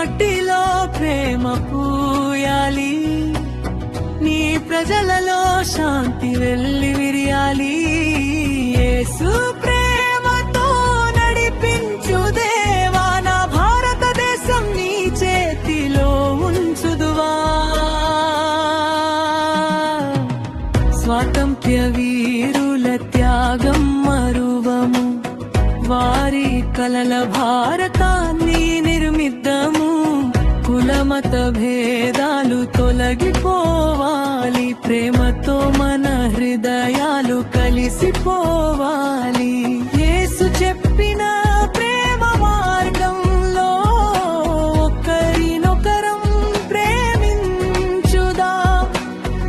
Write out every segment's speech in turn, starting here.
మట్టిలో ప్రేమ పూయాలి, నీ ప్రజలలో శాంతి వెల్లి విరియాలి. యేసు ప్రేమతో నడిపించు దేవా, నా భారతదేశం నీ చేతిలో ఉంచుదువా. స్వాతంత్ర్య వీరుల త్యాగం మరువము, వారి కలల భారతాన్ని నిర్మిద్దాము. కులమత భేదాలు తొలగిపోవాలి, ప్రేమతో మన హృదయాలు కలిసిపోవాలి. యేసు చెప్పిన ప్రేమ మార్గంలో ఒకరినొకరం ప్రేమించుదాం.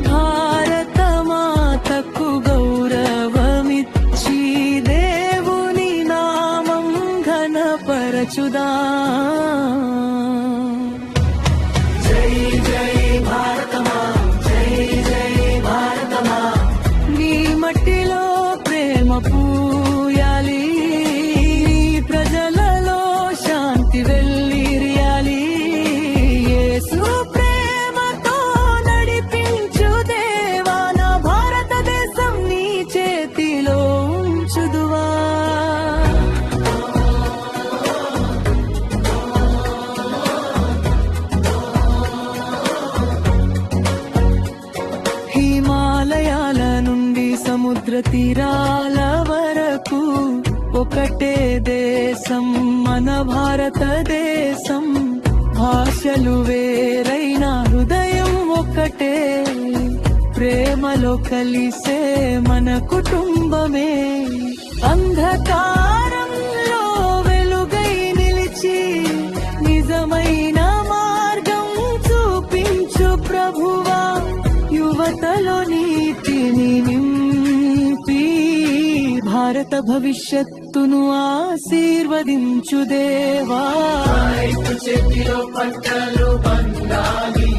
భారత మాతకు గౌరవమిచ్చి దేవుని నామం ఘనపరచుదాం. జై జై భారతమా, జై జై భారతమా, నీ మట్టిలో ప్రేమ పూయాలి, ప్రజలలో శాంతి వెల్లిరియాలి. యేసు ప్రేమతో నడిపించు దేవా, నా భారతదేశం నీ చేతిలో ఉంచుదువా. హిమాలయాల నుండి సముద్ర తీరాల వరకు ఒకటే దేశం మన భారతదేశం. భాషలు వేరైన హృదయం ఒకటే, ప్రేమలో కలిసే మన కుటుంబమే. అంధకారంలో వెలుగై నిలిచి నిజమైన మార్గం చూపించు ప్రభువా. యువతలో నీతిని నింపి భారత భవిష్యత్తును ఆశీర్వదించు దేవా. రైతు చేతిలో పంటలు పండాలి,